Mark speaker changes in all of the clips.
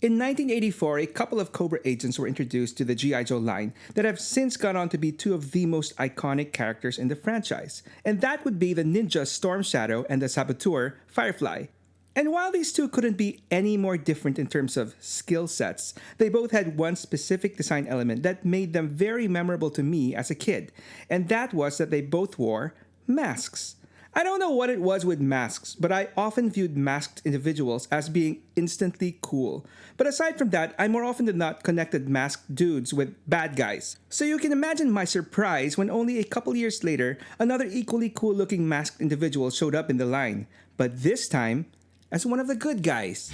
Speaker 1: In 1984, a couple of Cobra agents were introduced to the G.I. Joe line that have since gone on to be two of the most iconic characters in the franchise, and that would be the ninja Storm Shadow and the saboteur Firefly. And while these two couldn't be any more different in terms of skill sets, they both had one specific design element that made them very memorable to me as a kid, and that was that they both wore masks. I don't know what it was with masks, but I often viewed masked individuals as being instantly cool. But aside from that, I more often than not connected masked dudes with bad guys. So you can imagine my surprise when only a couple years later, another equally cool looking masked individual showed up in the line. But this time, as one of the good guys.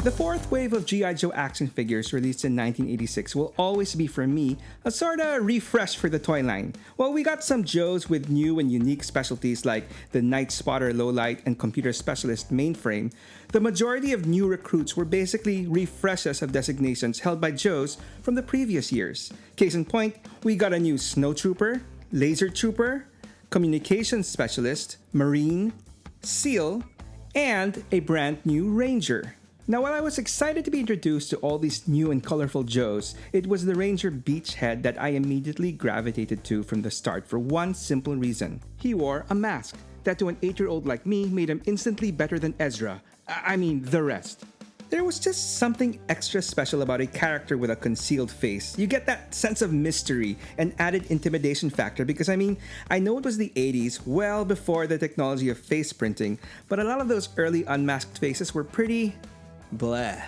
Speaker 1: The fourth wave of G.I. Joe action figures released in 1986 will always be for me a sorta refresh for the toy line. While we got some Joes with new and unique specialties like the Night Spotter Lowlight and Computer Specialist Mainframe, the majority of new recruits were basically refreshes of designations held by Joes from the previous years. Case in point, we got a new Snow Trooper, Laser Trooper, Communications Specialist, Marine, SEAL, and a brand new Ranger. Now, while I was excited to be introduced to all these new and colorful Joes, it was the Ranger Beachhead that I immediately gravitated to from the start for one simple reason. He wore a mask that to an 8-year-old like me made him instantly better than Ezra. I mean, the rest. There was just something extra special about a character with a concealed face. You get that sense of mystery and added intimidation factor because I know it was the 80s, well before the technology of face printing, but a lot of those early unmasked faces were pretty bleh.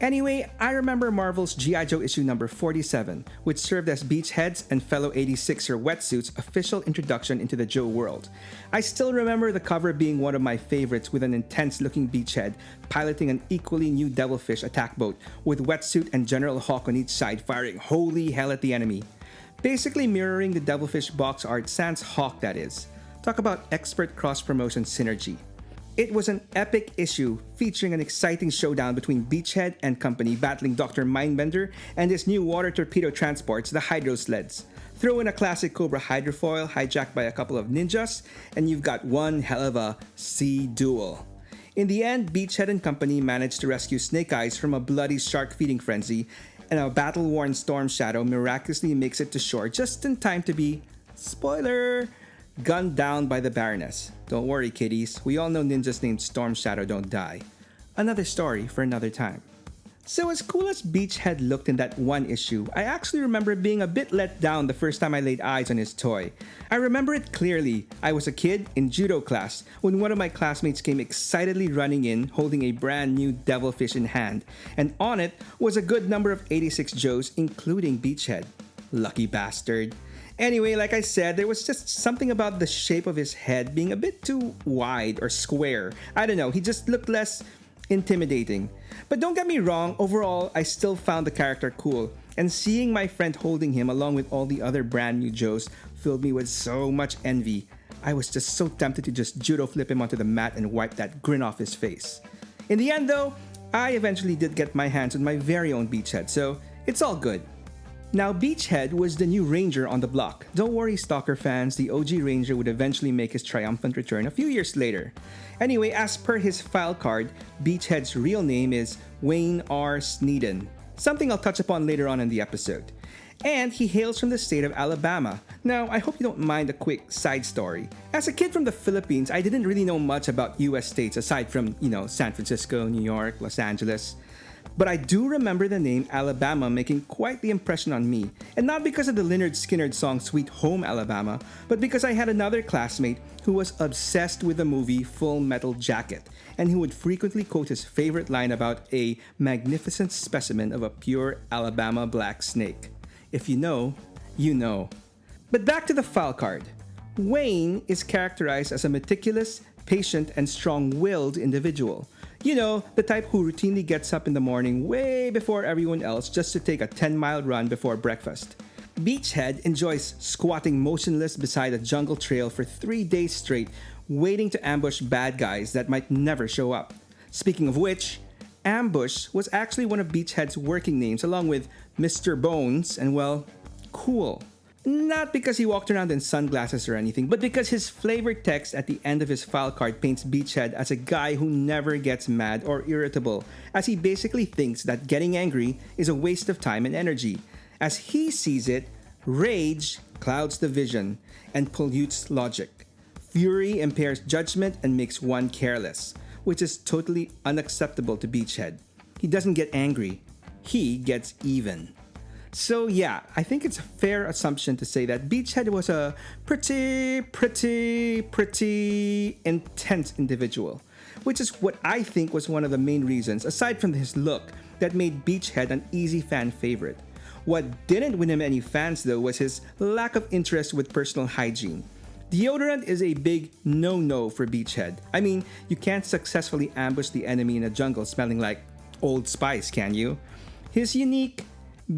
Speaker 1: Anyway, I remember Marvel's G.I. Joe issue number 47, which served as Beachhead's and fellow 86er Wetsuit's official introduction into the Joe world. I still remember the cover being one of my favorites with an intense-looking Beachhead piloting an equally new Devilfish attack boat with Wetsuit and General Hawk on each side firing holy hell at the enemy. Basically mirroring the Devilfish box art sans Hawk, that is. Talk about expert cross-promotion synergy. It was an epic issue featuring an exciting showdown between Beachhead and company battling Dr. Mindbender and his new water torpedo transports, the Hydro Sleds. Throw in a classic Cobra hydrofoil hijacked by a couple of ninjas, and you've got one hell of a sea duel. In the end, Beachhead and company managed to rescue Snake Eyes from a bloody shark feeding frenzy, and a battle-worn Storm Shadow miraculously makes it to shore just in time to be, spoiler, gunned down by the Baroness. Don't worry, kiddies. We all know ninjas named Storm Shadow don't die. Another story for another time. So as cool as Beachhead looked in that one issue, I actually remember being a bit let down the first time I laid eyes on his toy. I remember it clearly. I was a kid in judo class when one of my classmates came excitedly running in holding a brand new Devilfish in hand, and on it was a good number of 86 Joes including Beachhead. Lucky bastard. Anyway, like I said, there was just something about the shape of his head being a bit too wide or square. I don't know, he just looked less intimidating. But don't get me wrong, overall, I still found the character cool. And seeing my friend holding him along with all the other brand new Joes filled me with so much envy. I was just so tempted to just judo flip him onto the mat and wipe that grin off his face. In the end though, I eventually did get my hands on my very own Beachhead, so it's all good. Now, Beachhead was the new Ranger on the block. Don't worry, Stalker fans, the OG Ranger would eventually make his triumphant return a few years later. Anyway, as per his file card, Beachhead's real name is Wayne R. Sneeden, something I'll touch upon later on in the episode. And he hails from the state of Alabama. Now, I hope you don't mind a quick side story. As a kid from the Philippines, I didn't really know much about US states aside from, San Francisco, New York, Los Angeles. But I do remember the name Alabama making quite the impression on me, and not because of the Lynyrd Skynyrd song Sweet Home Alabama, but because I had another classmate who was obsessed with the movie Full Metal Jacket, and who would frequently quote his favorite line about a magnificent specimen of a pure Alabama black snake. If you know, you know. But back to the file card. Wayne is characterized as a meticulous, patient, and strong-willed individual. You know, the type who routinely gets up in the morning way before everyone else just to take a 10-mile run before breakfast. Beachhead enjoys squatting motionless beside a jungle trail for 3 days straight, waiting to ambush bad guys that might never show up. Speaking of which, Ambush was actually one of Beachhead's working names along with Mr. Bones and, well, Cool. Not because he walked around in sunglasses or anything, but because his flavored text at the end of his file card paints Beachhead as a guy who never gets mad or irritable, as he basically thinks that getting angry is a waste of time and energy. As he sees it, rage clouds the vision and pollutes logic. Fury impairs judgment and makes one careless, which is totally unacceptable to Beachhead. He doesn't get angry, he gets even. So yeah, I think it's a fair assumption to say that Beachhead was a pretty intense individual, which is what I think was one of the main reasons, aside from his look, that made Beachhead an easy fan favorite. What didn't win him any fans though was his lack of interest with personal hygiene. Deodorant is a big no-no for Beachhead. I mean, you can't successfully ambush the enemy in a jungle smelling like Old Spice, can you? His unique,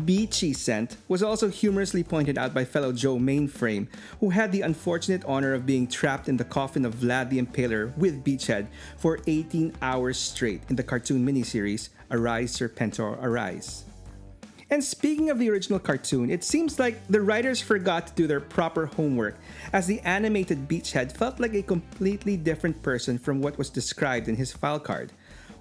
Speaker 1: beachy scent was also humorously pointed out by fellow Joe Mainframe, who had the unfortunate honor of being trapped in the coffin of Vlad the Impaler with Beachhead for 18 hours straight in the cartoon miniseries Arise Serpentor Arise. And speaking of the original cartoon, it seems like the writers forgot to do their proper homework, as the animated Beachhead felt like a completely different person from what was described in his file card.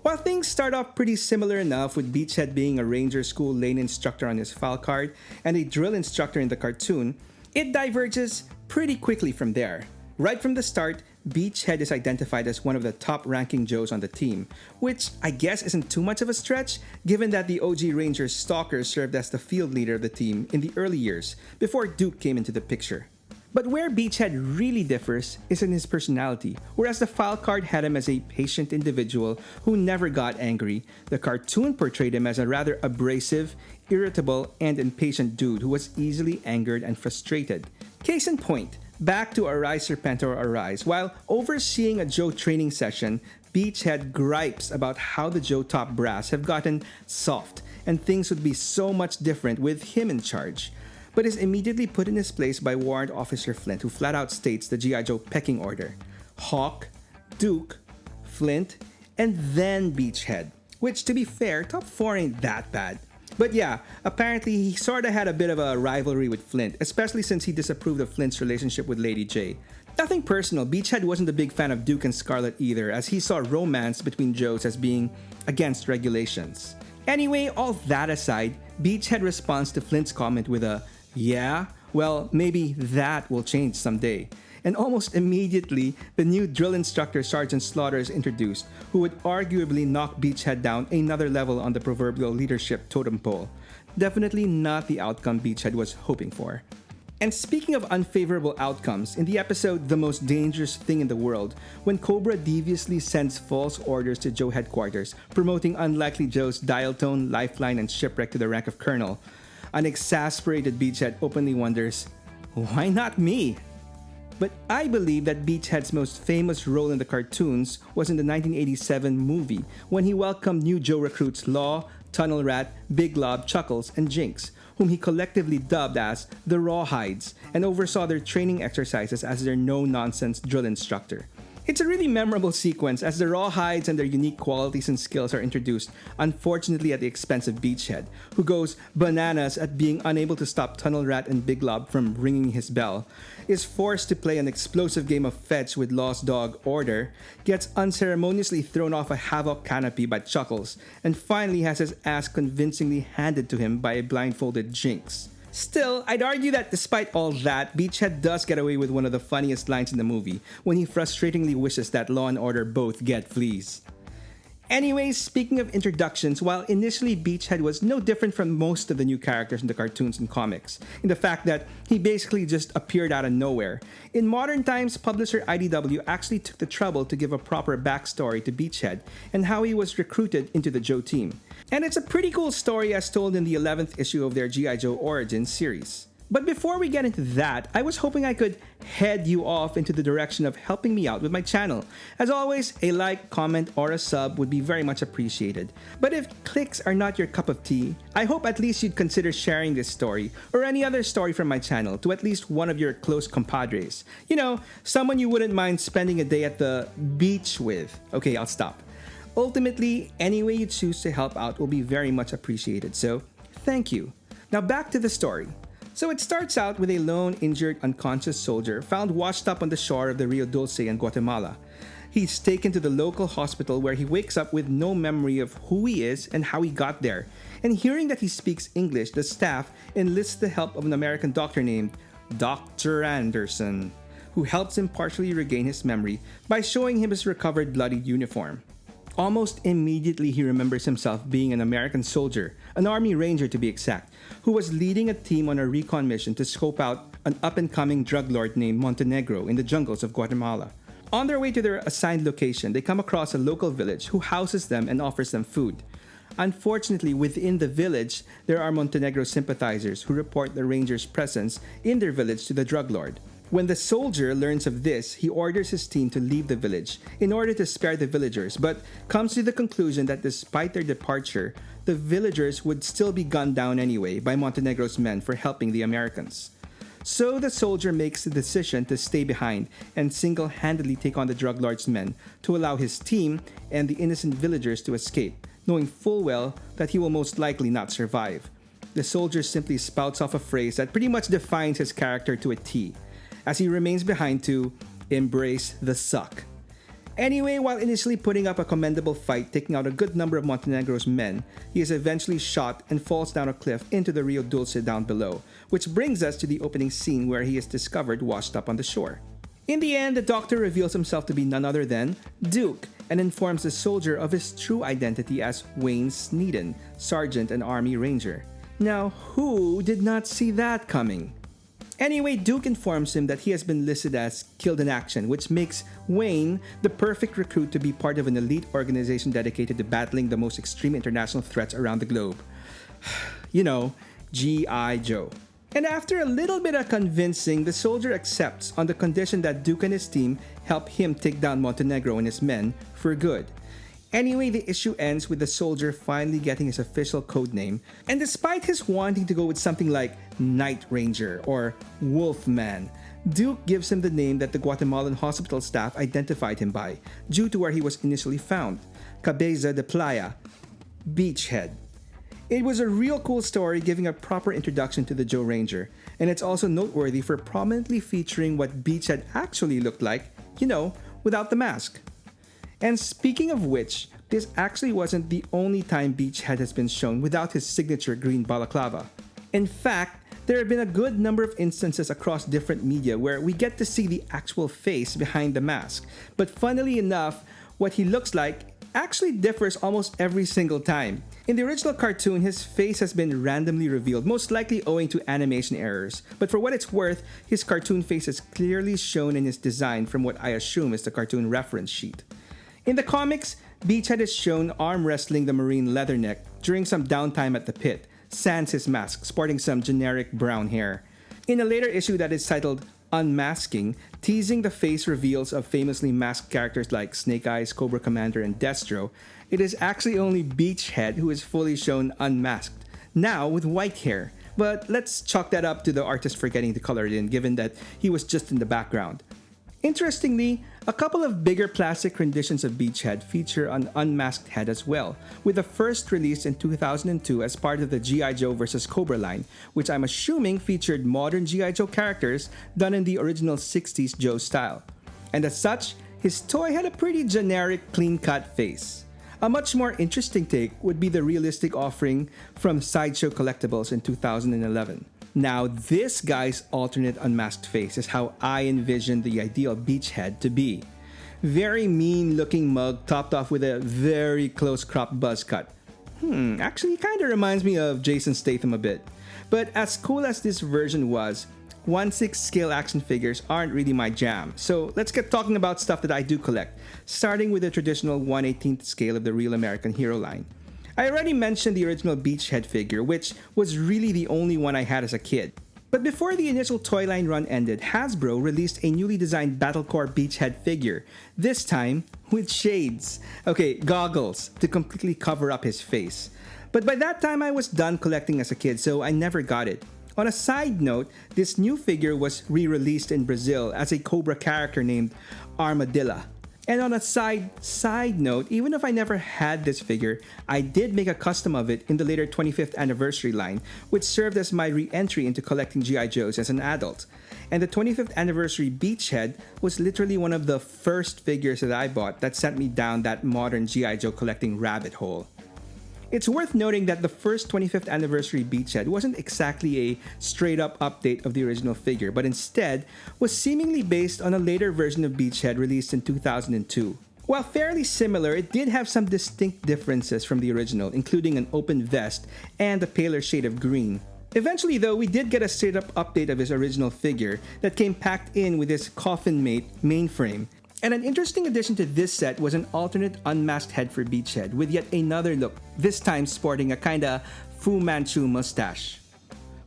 Speaker 1: While things start off pretty similar enough, with Beachhead being a ranger school lane instructor on his file card and a drill instructor in the cartoon, it diverges pretty quickly from there. Right from the start, Beachhead is identified as one of the top-ranking Joes on the team, which I guess isn't too much of a stretch, given that the OG Rangers Stalker served as the field leader of the team in the early years, before Duke came into the picture. But where Beachhead really differs is in his personality. Whereas the file card had him as a patient individual who never got angry, the cartoon portrayed him as a rather abrasive, irritable, and impatient dude who was easily angered and frustrated. Case in point, back to Arise Serpentor Arise. While overseeing a Joe training session, Beachhead gripes about how the Joe top brass have gotten soft and things would be so much different with him in charge, but is immediately put in his place by Warrant Officer Flint, who flat out states the G.I. Joe pecking order: Hawk, Duke, Flint, and then Beachhead. Which, to be fair, top 4 ain't that bad. But yeah, apparently he sorta had a bit of a rivalry with Flint, especially since he disapproved of Flint's relationship with Lady J. Nothing personal, Beachhead wasn't a big fan of Duke and Scarlet either, as he saw romance between Joes as being against regulations. Anyway, all that aside, Beachhead responds to Flint's comment with a, "Yeah? Well, maybe that will change someday." And almost immediately, the new drill instructor Sergeant Slaughter is introduced, who would arguably knock Beachhead down another level on the proverbial leadership totem pole. Definitely not the outcome Beachhead was hoping for. And speaking of unfavorable outcomes, in the episode The Most Dangerous Thing in the World, when Cobra deviously sends false orders to Joe headquarters, promoting unlikely Joe's dial tone, lifeline, and shipwreck to the rank of colonel, an exasperated Beachhead openly wonders, why not me? But I believe that Beachhead's most famous role in the cartoons was in the 1987 movie, when he welcomed new Joe recruits Law, Tunnel Rat, Big Lob, Chuckles, and Jinx, whom he collectively dubbed as the Rawhides, and oversaw their training exercises as their no-nonsense drill instructor. It's a really memorable sequence, as the Rawhides and their unique qualities and skills are introduced, unfortunately at the expense of Beachhead, who goes bananas at being unable to stop Tunnel Rat and Big Lob from ringing his bell, is forced to play an explosive game of fetch with Lost Dog Order, gets unceremoniously thrown off a Havoc canopy by Chuckles, and finally has his ass convincingly handed to him by a blindfolded Jinx. Still, I'd argue that despite all that, Beachhead does get away with one of the funniest lines in the movie, when he frustratingly wishes that Law and Order both get fleas. Anyways, speaking of introductions, while initially Beachhead was no different from most of the new characters in the cartoons and comics, in the fact that he basically just appeared out of nowhere, in modern times, publisher IDW actually took the trouble to give a proper backstory to Beachhead and how he was recruited into the Joe team. And it's a pretty cool story as told in the 11th issue of their G.I. Joe Origins series. But before we get into that, I was hoping I could head you off into the direction of helping me out with my channel. As always, a like, comment, or a sub would be very much appreciated. But if clicks are not your cup of tea, I hope at least you'd consider sharing this story or any other story from my channel to at least one of your close compadres. You know, someone you wouldn't mind spending a day at the beach with. Okay, I'll stop. Ultimately, any way you choose to help out will be very much appreciated, so thank you. Now back to the story. So it starts out with a lone, injured, unconscious soldier found washed up on the shore of the Rio Dulce in Guatemala. He's taken to the local hospital where he wakes up with no memory of who he is and how he got there. And hearing that he speaks English, the staff enlists the help of an American doctor named Dr. Anderson, who helps him partially regain his memory by showing him his recovered bloodied uniform. Almost immediately, he remembers himself being an American soldier, an Army Ranger to be exact, who was leading a team on a recon mission to scope out an up-and-coming drug lord named Montenegro in the jungles of Guatemala. On their way to their assigned location, they come across a local village who houses them and offers them food. Unfortunately, within the village, there are Montenegro sympathizers who report the ranger's presence in their village to the drug lord. When the soldier learns of this, he orders his team to leave the village in order to spare the villagers, but comes to the conclusion that despite their departure, the villagers would still be gunned down anyway by Montenegro's men for helping the Americans. So the soldier makes the decision to stay behind and single-handedly take on the drug lord's men to allow his team and the innocent villagers to escape, knowing full well that he will most likely not survive. The soldier simply spouts off a phrase that pretty much defines his character to a T, as he remains behind to embrace the suck. Anyway, while initially putting up a commendable fight, taking out a good number of Montenegro's men, he is eventually shot and falls down a cliff into the Rio Dulce down below, which brings us to the opening scene where he is discovered washed up on the shore. In the end, the doctor reveals himself to be none other than Duke and informs the soldier of his true identity as Wayne Sneeden, Sergeant and Army Ranger. Now, who did not see that coming? Anyway, Duke informs him that he has been listed as killed in action, which makes Wayne the perfect recruit to be part of an elite organization dedicated to battling the most extreme international threats around the globe. You know, G.I. Joe. And after a little bit of convincing, the soldier accepts on the condition that Duke and his team help him take down Montenegro and his men for good. Anyway, the issue ends with the soldier finally getting his official code name, and despite his wanting to go with something like Night Ranger or Wolfman, Duke gives him the name that the Guatemalan hospital staff identified him by, due to where he was initially found, Cabeza de Playa, Beachhead. It was a real cool story giving a proper introduction to the Joe Ranger, and it's also noteworthy for prominently featuring what Beachhead actually looked like, you know, without the mask. And speaking of which, this actually wasn't the only time Beachhead has been shown without his signature green balaclava. In fact, there have been a good number of instances across different media where we get to see the actual face behind the mask, but funnily enough, what he looks like actually differs almost every single time. In the original cartoon, his face has been randomly revealed, most likely owing to animation errors. But for what it's worth, his cartoon face is clearly shown in his design from what I assume is the cartoon reference sheet. In the comics, Beachhead is shown arm wrestling the Marine Leatherneck during some downtime at the pit, sans his mask, sporting some generic brown hair. In a later issue that is titled Unmasking, teasing the face reveals of famously masked characters like Snake Eyes, Cobra Commander, and Destro, it is actually only Beachhead who is fully shown unmasked, now with white hair. But let's chalk that up to the artist forgetting to color it in, given that he was just in the background. Interestingly, a couple of bigger plastic renditions of Beachhead feature an unmasked head as well, with the first released in 2002 as part of the G.I. Joe vs. Cobra line, which I'm assuming featured modern G.I. Joe characters done in the original 60s Joe style. And as such, his toy had a pretty generic, clean-cut face. A much more interesting take would be the realistic offering from Sideshow Collectibles in 2011. Now, this guy's alternate unmasked face is how I envision the ideal Beachhead to be. Very mean-looking mug topped off with a very close-cropped buzz cut. Actually kinda reminds me of Jason Statham a bit. But as cool as this version was, 1/6 scale action figures aren't really my jam. So let's get talking about stuff that I do collect, starting with the traditional 1/18th scale of the Real American Hero line. I already mentioned the original Beachhead figure, which was really the only one I had as a kid. But before the initial toy line run ended, Hasbro released a newly designed Battlecore Beachhead figure, this time with shades. Okay, goggles, to completely cover up his face. But by that time I was done collecting as a kid, so I never got it. On a side note, this new figure was re-released in Brazil as a Cobra character named Armadillo. And on a side note, even if I never had this figure, I did make a custom of it in the later 25th anniversary line, which served as my re-entry into collecting G.I. Joes as an adult. And the 25th anniversary Beachhead was literally one of the first figures that I bought that sent me down that modern G.I. Joe collecting rabbit hole. It's worth noting that the first 25th anniversary Beachhead wasn't exactly a straight-up update of the original figure, but instead was seemingly based on a later version of Beachhead released in 2002. While fairly similar, it did have some distinct differences from the original, including an open vest and a paler shade of green. Eventually though, we did get a straight-up update of his original figure that came packed in with his coffin mate mainframe. And an interesting addition to this set was an alternate unmasked head for Beachhead with yet another look, this time sporting a kinda Fu Manchu mustache.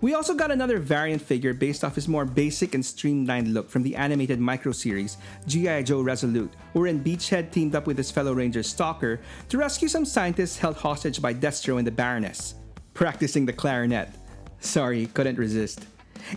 Speaker 1: We also got another variant figure based off his more basic and streamlined look from the animated micro-series G.I. Joe Resolute, wherein Beachhead teamed up with his fellow ranger Stalker to rescue some scientists held hostage by Destro and the Baroness, practicing the clarinet. Sorry, couldn't resist.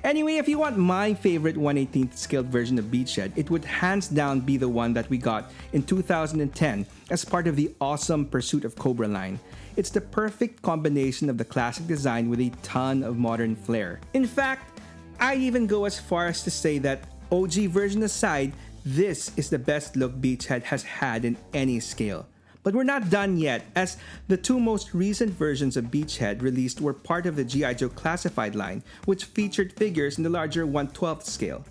Speaker 1: Anyway, if you want my favorite 1/18th scaled version of Beachhead, it would hands down be the one that we got in 2010 as part of the awesome Pursuit of Cobra line. It's the perfect combination of the classic design with a ton of modern flair. In fact, I'd even go as far as to say that, OG version aside, this is the best look Beachhead has had in any scale. But we're not done yet, as the two most recent versions of Beachhead released were part of the G.I. Joe Classified line, which featured figures in the larger 1/12th scale.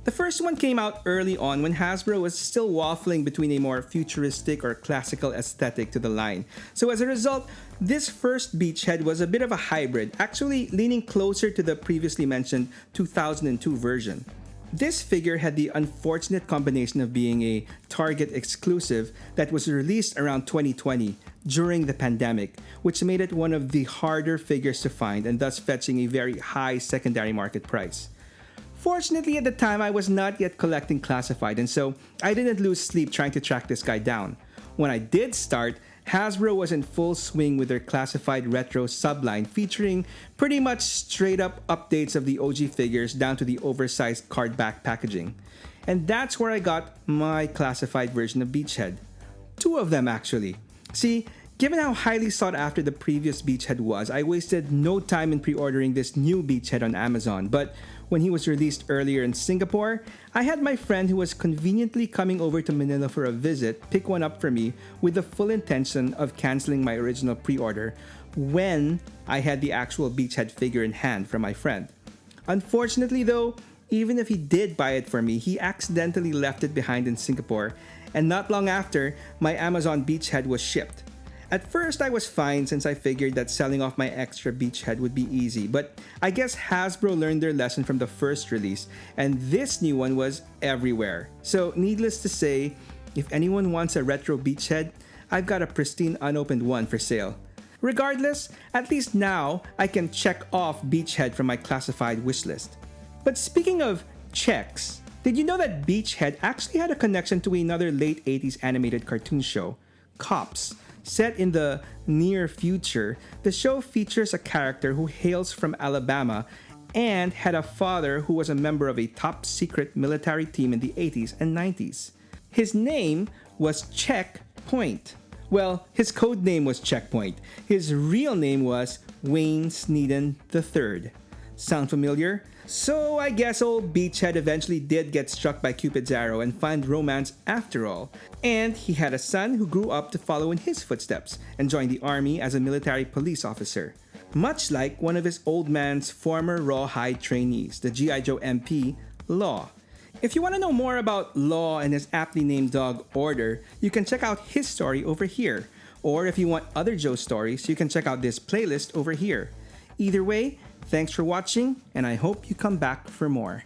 Speaker 1: The first one came out early on when Hasbro was still waffling between a more futuristic or classical aesthetic to the line. So as a result, this first Beachhead was a bit of a hybrid, actually leaning closer to the previously mentioned 2002 version. This figure had the unfortunate combination of being a Target exclusive that was released around 2020 during the pandemic, which made it one of the harder figures to find and thus fetching a very high secondary market price. Fortunately, at the time, I was not yet collecting classified, and so I didn't lose sleep trying to track this guy down. When I did start, Hasbro was in full swing with their classified retro subline featuring pretty much straight up updates of the OG figures down to the oversized card back packaging. And that's where I got my classified version of Beachhead. Two of them actually. See, given how highly sought after the previous Beachhead was, I wasted no time in pre-ordering this new Beachhead on Amazon, but when he was released earlier in Singapore, I had my friend who was conveniently coming over to Manila for a visit pick one up for me with the full intention of canceling my original pre-order when I had the actual Beachhead figure in hand from my friend. Unfortunately though, even if he did buy it for me, he accidentally left it behind in Singapore, and not long after, my Amazon Beachhead was shipped. At first, I was fine since I figured that selling off my extra Beachhead would be easy, but I guess Hasbro learned their lesson from the first release, and this new one was everywhere. So needless to say, if anyone wants a retro Beachhead, I've got a pristine unopened one for sale. Regardless, at least now, I can check off Beachhead from my classified wishlist. But speaking of checks, did you know that Beachhead actually had a connection to another late 80s animated cartoon show, Cops? Set in the near future, the show features a character who hails from Alabama and had a father who was a member of a top-secret military team in the 80s and 90s. His name was Checkpoint. Well, his code name was Checkpoint. His real name was Wayne Sneeden III. Sound familiar? So I guess old Beachhead eventually did get struck by Cupid's arrow and find romance after all. And he had a son who grew up to follow in his footsteps and joined the army as a military police officer. Much like one of his old man's former rawhide trainees, the G.I. Joe MP, Law. If you want to know more about Law and his aptly named dog, Order, you can check out his story over here. Or if you want other Joe stories, you can check out this playlist over here. Either way, thanks for watching, and I hope you come back for more.